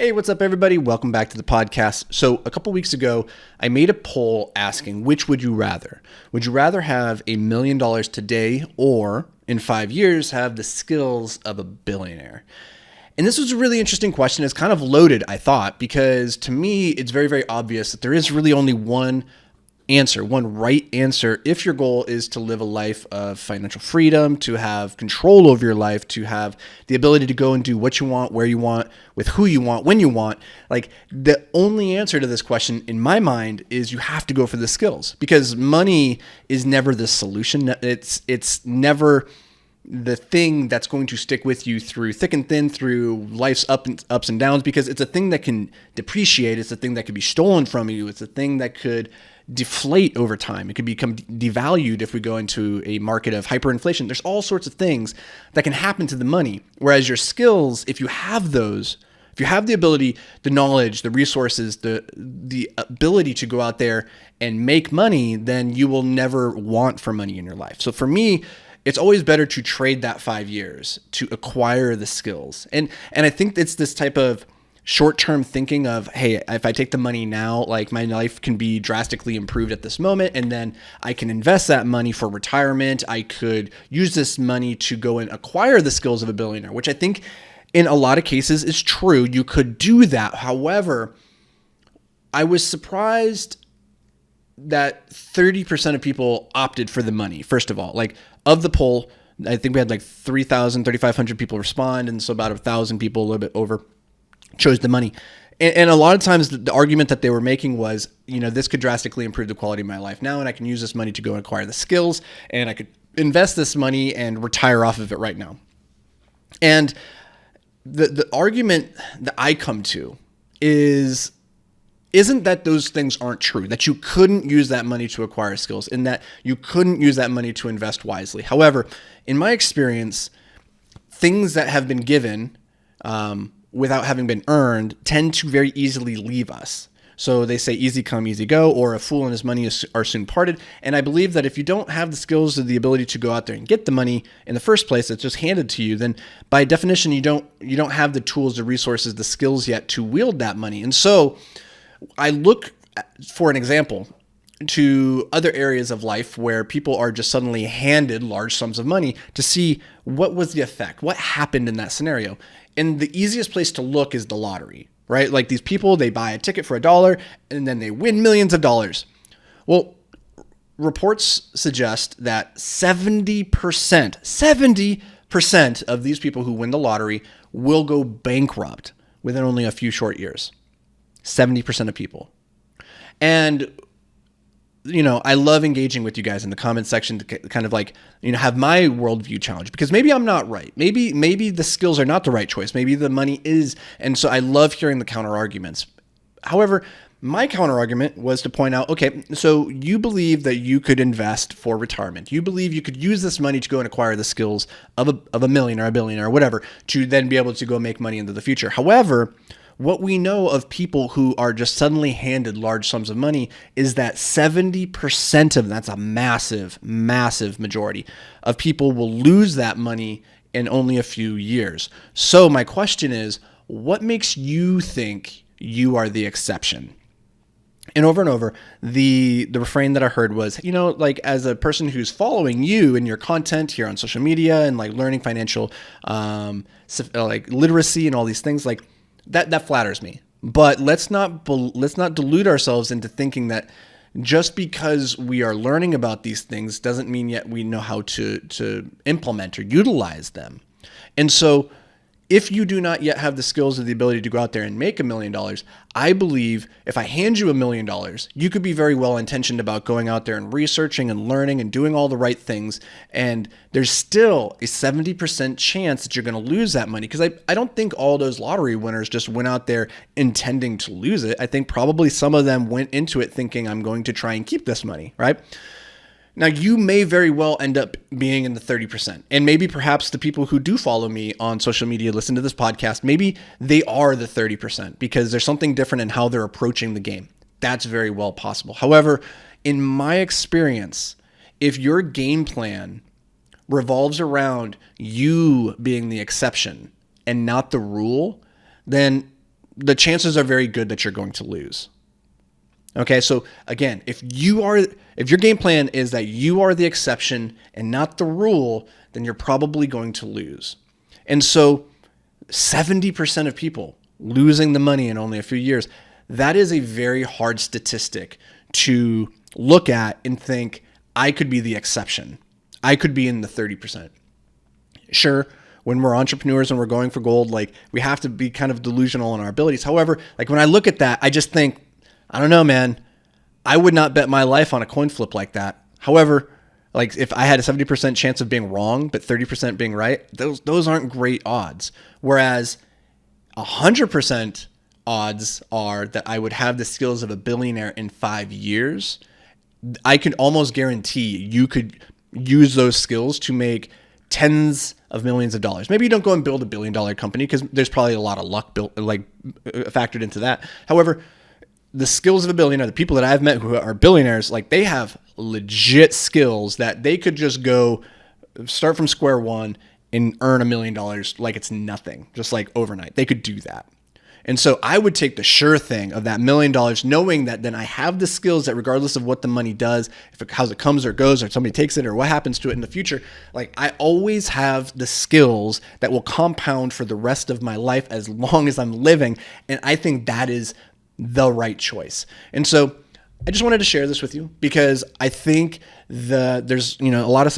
Hey, what's up, everybody? Welcome back to the podcast. So a couple weeks ago, I made a poll asking, which would you rather? Would you rather have $1 million today or in 5 years have the skills of a billionaire? And this was a really interesting question. It's kind of loaded, I thought, because to me, it's very, very obvious that there is really only one answer, one right answer. If your goal is to live a life of financial freedom, to have control over your life, to have the ability to go and do what you want, where you want, with who you want, when you want, like the only answer to this question in my mind is you have to go for the skills, because money is never the solution. It's never the thing that's going to stick with you through thick and thin, through life's ups and downs, because it's a thing that can depreciate. It's a thing that could be stolen from you. It's a thing that could deflate over time. It could become devalued if we go into a market of hyperinflation. There's all sorts of things that can happen to the money. Whereas your skills, if you have those, if you have the ability, the knowledge, the resources, the ability to go out there and make money, then you will never want for money in your life. So for me, it's always better to trade that 5 years to acquire the skills. And I think it's this type of short-term thinking of, hey, if I take the money now, like my life can be drastically improved at this moment, and then I can invest that money for retirement. I could use this money to go and acquire the skills of a billionaire, which I think in a lot of cases is true. You could do that. However, I was surprised that 30% of people opted for the money. First of all, like of the poll, I think we had like 3,500 people respond. And so about 1,000 people, a little bit over, chose the money. And a lot of times the argument that they were making was, this could drastically improve the quality of my life now, and I can use this money to go and acquire the skills, and I could invest this money and retire off of it right now. And the argument that I come to isn't that those things aren't true, that you couldn't use that money to acquire skills, and that you couldn't use that money to invest wisely. However, in my experience, things that have been given without having been earned tend to very easily leave us. So they say easy come, easy go, or a fool and his money are soon parted. And I believe that if you don't have the skills or the ability to go out there and get the money in the first place, it's just handed to you, then by definition, you don't have the tools, the resources, the skills yet to wield that money. And so I look for an example to other areas of life where people are just suddenly handed large sums of money to see what was the effect, what happened in that scenario. And the easiest place to look is the lottery, right? Like these people, they buy a ticket for $1 and then they win millions of dollars. Well, reports suggest that 70% of these people who win the lottery will go bankrupt within only a few short years. 70% of people. And I love engaging with you guys in the comment section to kind of like, have my worldview challenged, because maybe I'm not right. Maybe the skills are not the right choice. Maybe the money is. And so I love hearing the counter arguments. However, my counter argument was to point out, okay, so you believe that you could invest for retirement. You believe you could use this money to go and acquire the skills of a millionaire, a billionaire, or whatever, to then be able to go make money into the future. However, what we know of people who are just suddenly handed large sums of money is that 70% of them, that's a massive, massive majority of people, will lose that money in only a few years. So my question is, what makes you think you are the exception? And over, the refrain that I heard was, like as a person who's following you and your content here on social media and like learning financial like literacy and all these things, like that flatters me. But let's not delude ourselves into thinking that just because we are learning about these things doesn't mean yet we know how to implement or utilize them. And so if you do not yet have the skills or the ability to go out there and make $1 million, I believe if I hand you $1 million, you could be very well intentioned about going out there and researching and learning and doing all the right things. And there's still a 70% chance that you're going to lose that money. Because I don't think all those lottery winners just went out there intending to lose it. I think probably some of them went into it thinking, I'm going to try and keep this money, right? Now, you may very well end up being in the 30%. And maybe perhaps the people who do follow me on social media, listen to this podcast, maybe they are the 30% because there's something different in how they're approaching the game. That's very well possible. However, in my experience, if your game plan revolves around you being the exception and not the rule, then the chances are very good that you're going to lose. Okay, so again, if your game plan is that you are the exception and not the rule, then you're probably going to lose. And so 70% of people losing the money in only a few years, that is a very hard statistic to look at and think, I could be the exception. I could be in the 30%. Sure, when we're entrepreneurs and we're going for gold, like we have to be kind of delusional in our abilities. However, like when I look at that, I just think, I don't know, man. I would not bet my life on a coin flip like that. However, like if I had a 70% chance of being wrong, but 30% being right, those aren't great odds. Whereas 100% odds are that I would have the skills of a billionaire in 5 years. I can almost guarantee you could use those skills to make tens of millions of dollars. Maybe you don't go and build $1 billion company because there's probably a lot of luck factored into that. However, the skills of a billionaire, the people that I've met who are billionaires, like they have legit skills that they could just go start from square one and earn $1 million like it's nothing, just like overnight. They could do that. And so I would take the sure thing of that $1 million, knowing that then I have the skills that regardless of what the money does, how it comes or goes, or somebody takes it or what happens to it in the future, like I always have the skills that will compound for the rest of my life as long as I'm living. And I think that is the right choice. And so I just wanted to share this with you because I think there's a lot of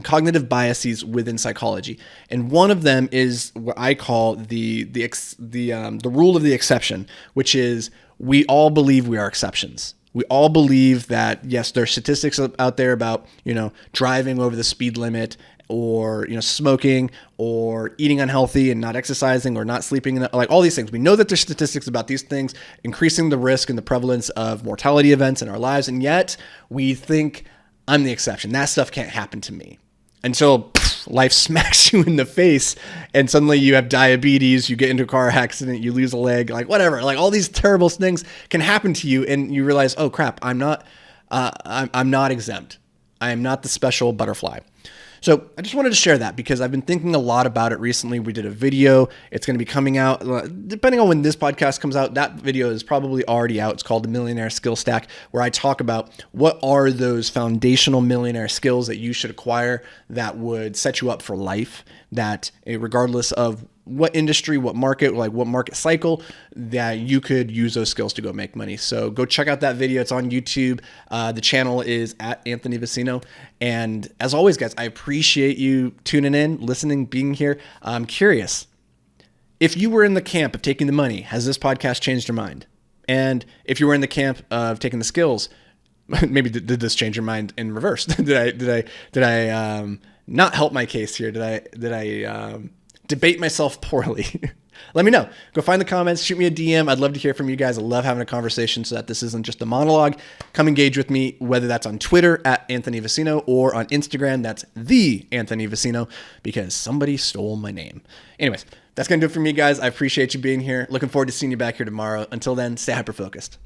cognitive biases within psychology, and one of them is what I call the rule of the exception, which is we all believe we are exceptions. We all believe that yes, there are statistics out there about driving over the speed limit, or smoking, or eating unhealthy and not exercising, or not sleeping, like all these things. We know that there's statistics about these things increasing the risk and the prevalence of mortality events in our lives, and yet we think I'm the exception. That stuff can't happen to me until life smacks you in the face, and suddenly you have diabetes, you get into a car accident, you lose a leg, like whatever, like all these terrible things can happen to you, and you realize, oh crap, I'm not exempt. I am not the special butterfly. So I just wanted to share that because I've been thinking a lot about it recently. We did a video. It's going to be coming out, depending on when this podcast comes out, that video is probably already out. It's called The Millionaire Skill Stack, where I talk about what are those foundational millionaire skills that you should acquire that would set you up for life, that regardless of what industry, what market cycle, that you could use those skills to go make money. So go check out that video. It's on YouTube. The channel is at Anthony Vicino. And as always, guys, I appreciate you tuning in, listening, being here. I'm curious, if you were in the camp of taking the money, has this podcast changed your mind? And if you were in the camp of taking the skills, maybe did this change your mind in reverse? Did I not help my case here? Did I debate myself poorly? Let me know. Go find the comments, shoot me a DM. I'd love to hear from you guys. I love having a conversation so that this isn't just a monologue. Come engage with me, whether that's on Twitter at Anthony Vicino or on Instagram, that's the Anthony Vicino, because somebody stole my name. Anyways, that's going to do it for me, guys. I appreciate you being here. Looking forward to seeing you back here tomorrow. Until then, stay hyper-focused.